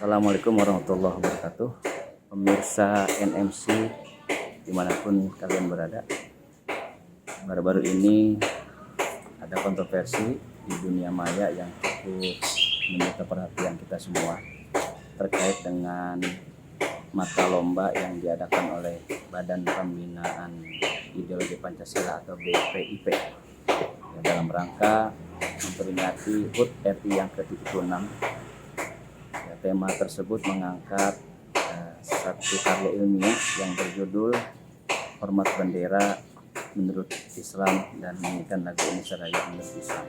Assalamualaikum warahmatullahi wabarakatuh. Pemirsa NMC dimanapun kalian berada, baru-baru ini ada kontroversi di dunia maya yang cukup menyita perhatian kita semua terkait dengan mata lomba yang diadakan oleh Badan Pembinaan Ideologi Pancasila atau BPIP dalam rangka memperingati HUT RI yang ke-76. Tema tersebut mengangkat satu karya ilmiah yang berjudul Hormat Bendera Menurut Islam dan Menyanyikan Lagu Indonesia Raya Menurut Islam.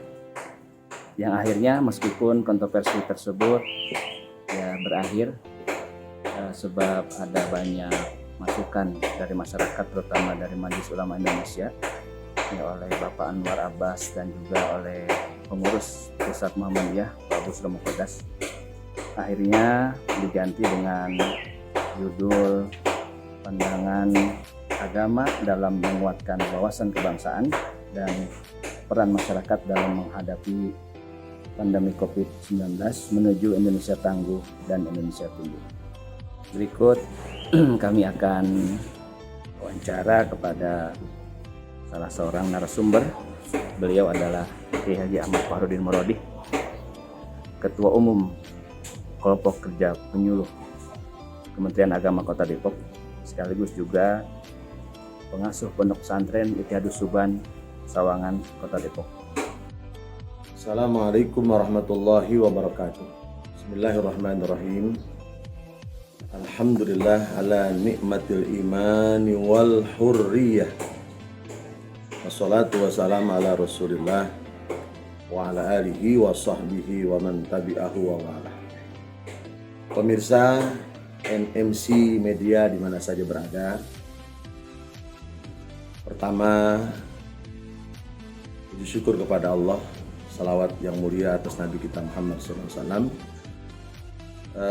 Yang akhirnya meskipun kontroversi tersebut berakhir sebab ada banyak masukan dari masyarakat, terutama dari Majelis Ulama Indonesia oleh Bapak Anwar Abbas dan juga oleh pengurus Pusat Muhammadiyah Pak Busro Muqaddas, akhirnya diganti dengan judul Pandangan Agama dalam Menguatkan Wawasan Kebangsaan dan Peran Masyarakat dalam Menghadapi Pandemi COVID-19 Menuju Indonesia Tangguh dan Indonesia Tumbuh. Berikut kami akan wawancara kepada salah seorang narasumber. Beliau adalah Kiai Haji Ahmad Fahrudin Murodih, Ketua Umum Kelompok Kerja Penyuluh Kementerian Agama Kota Depok, sekaligus juga pengasuh Pondok Pesantren Ittihadus Suban Sawangan Kota Depok. Assalamualaikum warahmatullahi wabarakatuh. Bismillahirrahmanirrahim. Alhamdulillah ala nikmatil imani wal hurriyah. Wassalatu wassalamu ala Rasulillah wa ala alihi wa sahbihi wa man tabi'ahu wa wala. Pemirsa NMC Media di mana saja berada, pertama puji syukur kepada Allah, salawat yang mulia atas Nabi kita Muhammad SAW.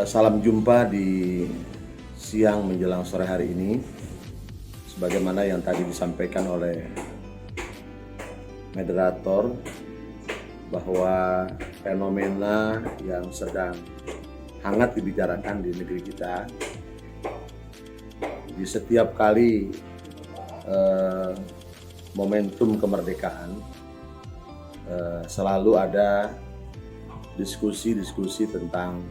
Salam jumpa di siang menjelang sore hari ini, sebagaimana yang tadi disampaikan oleh moderator bahwa fenomena yang sedang hangat dibicarakan di negeri kita, di setiap kali momentum kemerdekaan selalu ada diskusi-diskusi tentang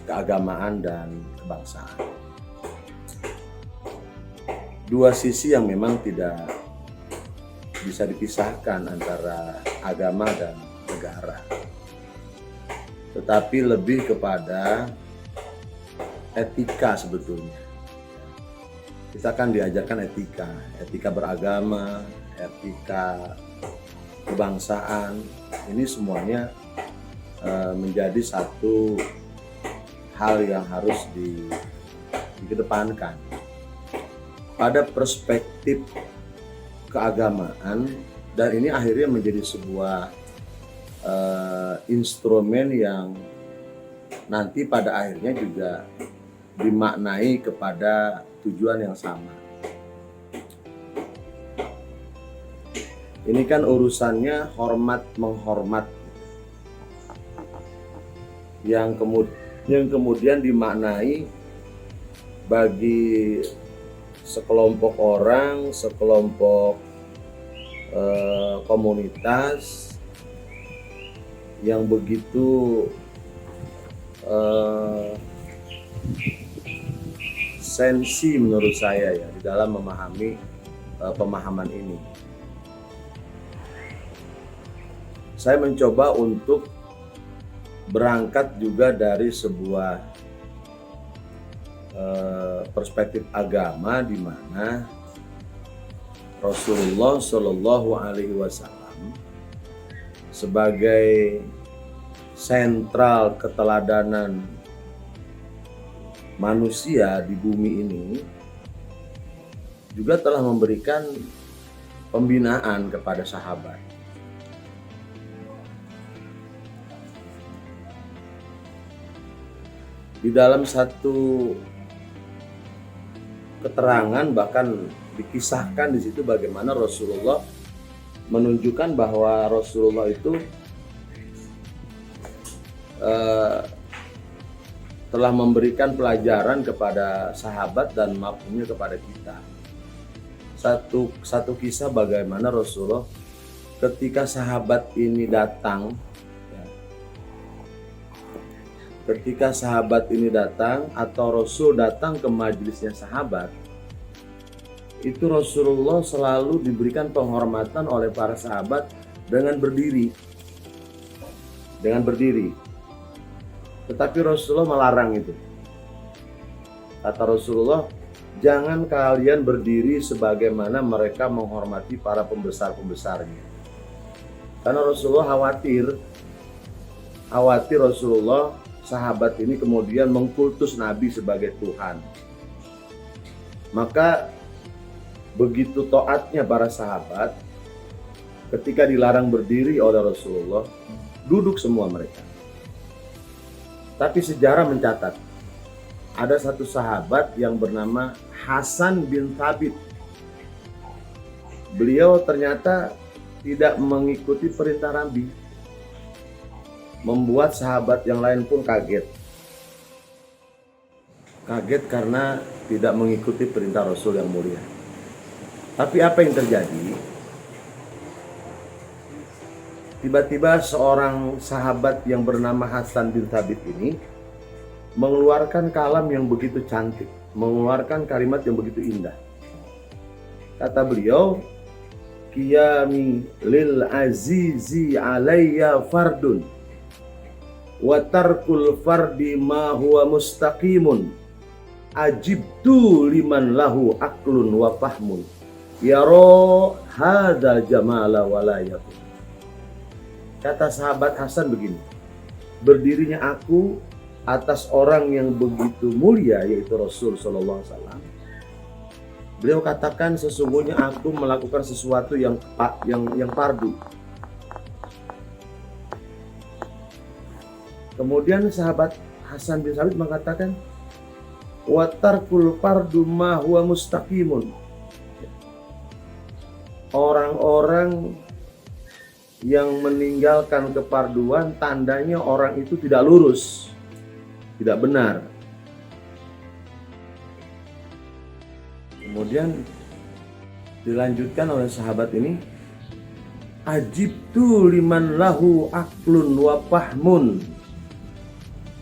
keagamaan dan kebangsaan. Dua sisi yang memang tidak bisa dipisahkan antara agama dan negara, tetapi lebih kepada etika sebetulnya. Kita akan diajarkan etika beragama, etika kebangsaan. Ini semuanya menjadi satu hal yang harus dikedepankan. Pada perspektif keagamaan, dan ini akhirnya menjadi sebuah instrumen yang nanti pada akhirnya juga dimaknai kepada tujuan yang sama. Ini kan urusannya hormat menghormat yang kemudian dimaknai bagi sekelompok orang, sekelompok komunitas yang begitu sensi menurut saya ya di dalam memahami pemahaman ini. Saya mencoba untuk berangkat juga dari sebuah perspektif agama di mana Rasulullah Shallallahu Alaihi Wasallam sebagai sentral keteladanan manusia di bumi ini juga telah memberikan pembinaan kepada sahabat. Di dalam satu keterangan bahkan dikisahkan di situ bagaimana Rasulullah menunjukkan bahwa Rasulullah itu telah memberikan pelajaran kepada sahabat dan mafhumnya kepada kita. Satu kisah bagaimana Rasulullah ketika sahabat ini datang, ketika sahabat ini datang atau Rasul datang ke majelisnya sahabat, itu Rasulullah selalu diberikan penghormatan oleh para sahabat dengan berdiri. Tetapi Rasulullah melarang itu. Kata Rasulullah, jangan kalian berdiri sebagaimana mereka menghormati para pembesar-pembesarnya. Karena Rasulullah khawatir Rasulullah sahabat ini kemudian mengkultus Nabi sebagai Tuhan. Maka begitu taatnya para sahabat, ketika dilarang berdiri oleh Rasulullah, duduk semua mereka. Tapi sejarah mencatat, ada satu sahabat yang bernama Hasan bin Thabit. Beliau ternyata tidak mengikuti perintah Nabi, membuat sahabat yang lain pun kaget. Kaget karena tidak mengikuti perintah Rasul yang mulia. Tapi apa yang terjadi? Tiba-tiba seorang sahabat yang bernama Hasan bin Thabit ini mengeluarkan kalam yang begitu cantik, mengeluarkan kalimat yang begitu indah. Kata beliau, "Qiyami lil azizi alayya fardun wa tarkul fardi ma huwa mustaqimun ajibtu liman lahu aklun wa fahmun yaro hadal jamala walayatu." Kata sahabat Hasan begini, berdirinya aku atas orang yang begitu mulia, yaitu Rasul Sallallahu Alaihi Wasallam. Beliau katakan, sesungguhnya aku melakukan sesuatu yang fardu. Kemudian sahabat Hasan bin Thabit mengatakan, wa tarkul fardu ma huwa mustaqimun. Orang-orang yang meninggalkan keparduan, tandanya orang itu tidak lurus, tidak benar. Kemudian dilanjutkan oleh sahabat ini, ajibtu liman lahu aklun wa fahmun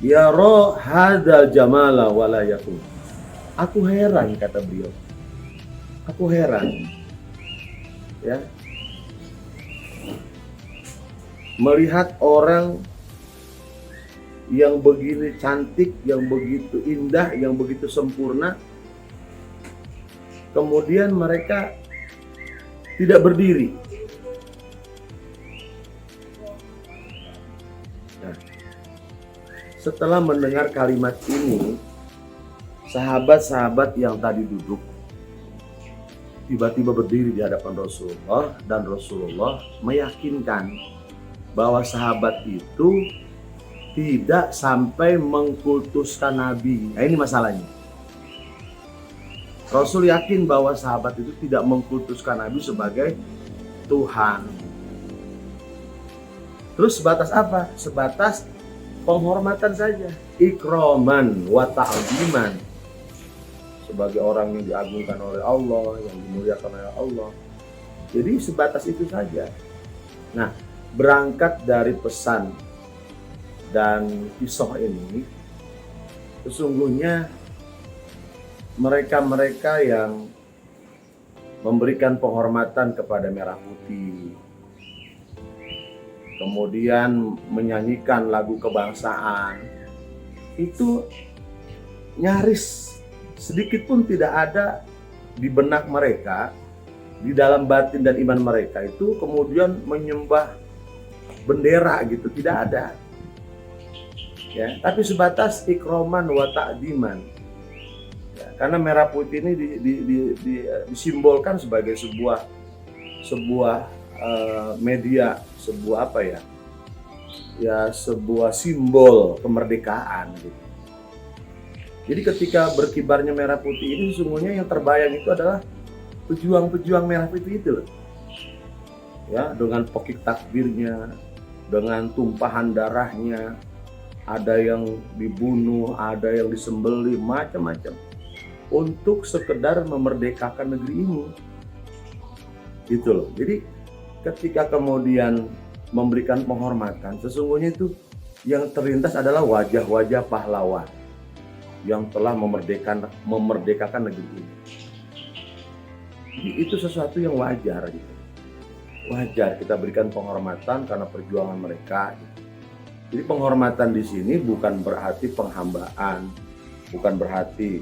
yara hadal jamala wala yakun. Aku heran, kata beliau. Aku heran. Ya. Melihat orang yang begini cantik, yang begitu indah, yang begitu sempurna, kemudian mereka tidak berdiri. Nah, setelah mendengar kalimat ini, sahabat-sahabat yang tadi duduk tiba-tiba berdiri di hadapan Rasulullah, dan Rasulullah meyakinkan bahwa sahabat itu tidak sampai mengkultuskan Nabi. Nah, ini masalahnya. Rasul yakin bahwa sahabat itu tidak mengkultuskan Nabi sebagai Tuhan. Terus sebatas apa? Sebatas penghormatan saja. Ikroman wa ta'ziman. Sebagai orang yang diagungkan oleh Allah, yang dimuliakan oleh Allah. Jadi sebatas itu saja. Nah, berangkat dari pesan dan kisah ini, sesungguhnya mereka-mereka yang memberikan penghormatan kepada merah putih, kemudian menyanyikan lagu kebangsaan, itu nyaris sedikit pun tidak ada di benak mereka, di dalam batin dan iman mereka itu kemudian menyembah bendera gitu, tidak ada. Ya, tapi sebatas ikroman wa ta'diman. Ya, karena merah putih ini disimbolkan sebagai sebuah media, sebuah apa ya? Ya, sebuah simbol kemerdekaan gitu. Jadi ketika berkibarnya merah putih ini, sesungguhnya yang terbayang itu adalah pejuang-pejuang merah putih itu. Ya, dengan pokik takbirnya, dengan tumpahan darahnya, ada yang dibunuh, ada yang disembelih, macam-macam. Untuk sekedar memerdekakan negeri ini. Gitu loh. Jadi ketika kemudian memberikan penghormatan, sesungguhnya itu yang terlintas adalah wajah-wajah pahlawan yang telah memerdekakan negeri ini. Jadi itu sesuatu yang wajar gitu. Wajar kita berikan penghormatan karena perjuangan mereka. Gitu. Jadi penghormatan di sini bukan berarti penghambaan, bukan berarti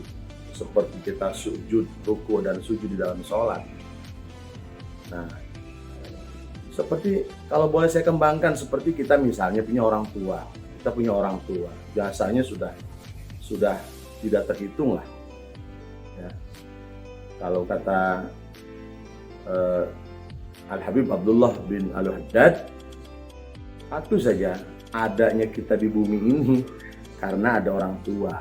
seperti kita sujud, ruku dan sujud di dalam sholat. Nah, seperti kalau boleh saya kembangkan, seperti kita misalnya punya orang tua, jasanya sudah tidak terhitung lah. Ya. Kalau kata Al-Habib Abdullah bin Al-Haddad, satu saja adanya kita di bumi ini karena ada orang tua.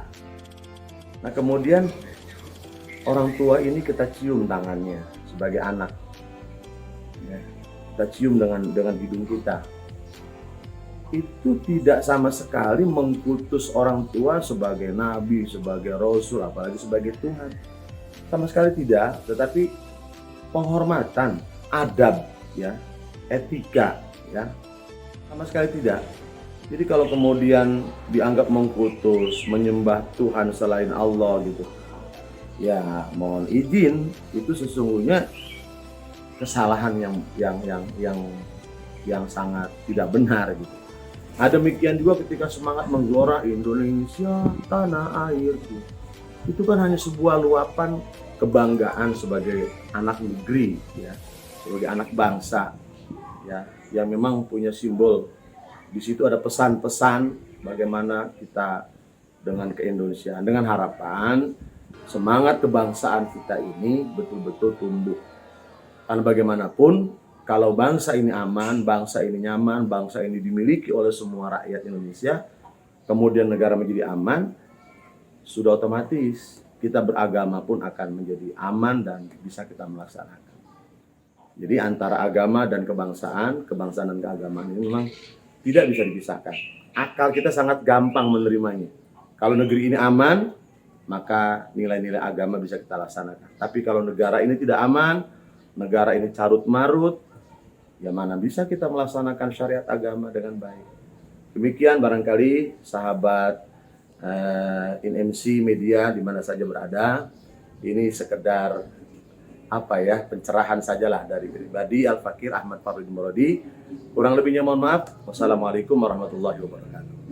Nah kemudian orang tua ini kita cium tangannya sebagai anak, ya, kita cium dengan hidung kita. Itu tidak sama sekali mengkutus orang tua sebagai nabi, sebagai rasul, apalagi sebagai Tuhan. Sama sekali tidak, tetapi penghormatan, adab, ya, etika, ya, sama sekali tidak. Jadi kalau kemudian dianggap mengkutus, menyembah Tuhan selain Allah gitu, ya mohon izin, itu sesungguhnya kesalahan yang sangat tidak benar gitu. Nah, demikian juga ketika semangat menggelora Indonesia tanah air itu kan hanya sebuah luapan kebanggaan sebagai anak negeri, ya, sebagai anak bangsa, ya, yang memang punya simbol. Di situ ada pesan-pesan bagaimana kita dengan keindonesiaan, dengan harapan semangat kebangsaan kita ini betul-betul tumbuh. Karena bagaimanapun kalau bangsa ini aman, bangsa ini nyaman, bangsa ini dimiliki oleh semua rakyat Indonesia, kemudian negara menjadi aman, sudah otomatis kita beragama pun akan menjadi aman dan bisa kita melaksanakan. Jadi antara agama dan kebangsaan dan keagamaan ini memang tidak bisa dipisahkan. Akal kita sangat gampang menerimanya. Kalau negeri ini aman, maka nilai-nilai agama bisa kita laksanakan. Tapi kalau negara ini tidak aman, negara ini carut-marut, ya mana bisa kita melaksanakan syariat agama dengan baik. Demikian barangkali sahabat NMC Media di mana saja berada, ini sekedar pencerahan sajalah dari pribadi Al-Fakir Ahmad Farudin Muradi. Kurang lebihnya mohon maaf. Wassalamualaikum warahmatullahi wabarakatuh.